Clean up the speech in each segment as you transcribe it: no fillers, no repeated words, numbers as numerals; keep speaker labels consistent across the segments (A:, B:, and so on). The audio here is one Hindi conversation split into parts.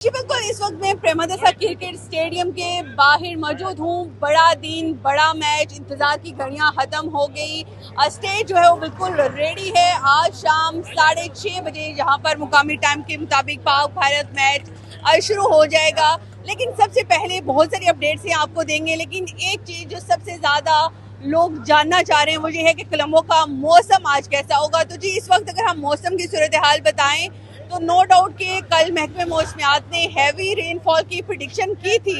A: जी बिल्कुल, इस वक्त मैं प्रेमदासा क्रिकेट स्टेडियम के बाहर मौजूद हूँ। बड़ा दिन, बड़ा मैच, इंतजार की घड़ियां खत्म हो गई। स्टेज जो है वो बिल्कुल रेडी है। आज शाम 6:30 बजे यहाँ पर मुकामी टाइम के मुताबिक पाक भारत मैच शुरू हो जाएगा। लेकिन सबसे पहले बहुत सारी अपडेट्स हैं आपको देंगे, लेकिन एक चीज जो सबसे ज्यादा लोग जानना चाह रहे हैं वो ये है कि कोलंबो का मौसम आज कैसा होगा। तो जी, इस वक्त अगर हम मौसम की सूरत हाल बताएं तो नो डाउट कि कल महकमे मौसमियात ने हैवी रेनफॉल की प्रिडिक्शन की थी,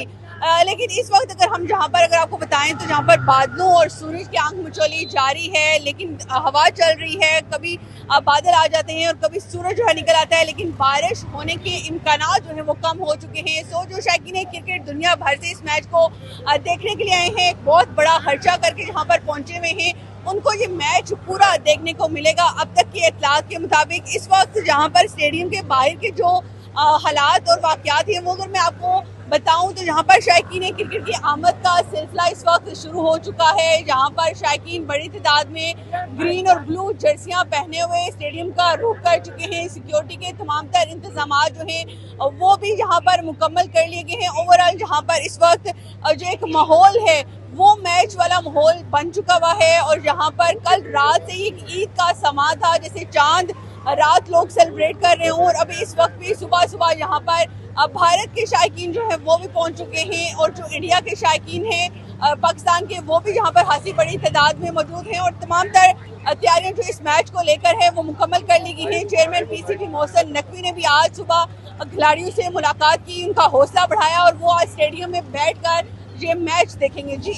A: लेकिन इस वक्त अगर आपको बताएं तो जहाँ पर बादलों और सूरज की आंख मिचौली जारी है, लेकिन हवा चल रही है। कभी बादल आ जाते हैं और कभी सूरज जो है निकल आता है, लेकिन बारिश होने के इम्कानात जो है वो कम हो चुके हैं। सो जो शायकीन क्रिकेट दुनिया भर से इस मैच को देखने के लिए आए हैं, बहुत बड़ा खर्चा करके यहाँ पर पहुंचे हुए हैं, उनको ये मैच पूरा देखने को मिलेगा। अब तक की इतलात के मुताबिक इस वक्त जहां पर स्टेडियम के बाहर के जो हालात और वाकयात हैं वो अगर मैं आपको बताऊं तो यहाँ पर शायकीन क्रिकेट की आमद का सिलसिला इस वक्त शुरू हो चुका है। जहाँ पर शायकीन बड़ी तादाद में ग्रीन और ब्लू जर्सियां पहने हुए स्टेडियम का रुख कर चुके हैं। सिक्योरिटी के तमाम तर इंतजाम जो हैं वो भी यहाँ पर मुकम्मल कर लिए गए हैं। ओवरऑल जहाँ पर इस वक्त जो एक माहौल है वो मैच वाला माहौल बन चुका हुआ है। और यहाँ पर कल रात से ही ईद का समा था, जैसे चांद रात लोग सेलिब्रेट कर रहे हों, और अभी इस वक्त भी सुबह सुबह यहाँ पर भारत के शायकीन जो है वो भी पहुंच चुके हैं, और जो इंडिया के शायकीन हैं पाकिस्तान के वो भी यहाँ पर खासी बड़ी तादाद में मौजूद हैं। और तमाम तर तैयारियां जो इस मैच को लेकर है वो मुकम्मल कर ली गई हैं। चेयरमैन पीसीबी मोहसिन नकवी ने भी आज सुबह खिलाड़ियों से मुलाकात की, उनका हौसला बढ़ाया और वो आज स्टेडियम में बैठ कर ये मैच देखेंगे। जी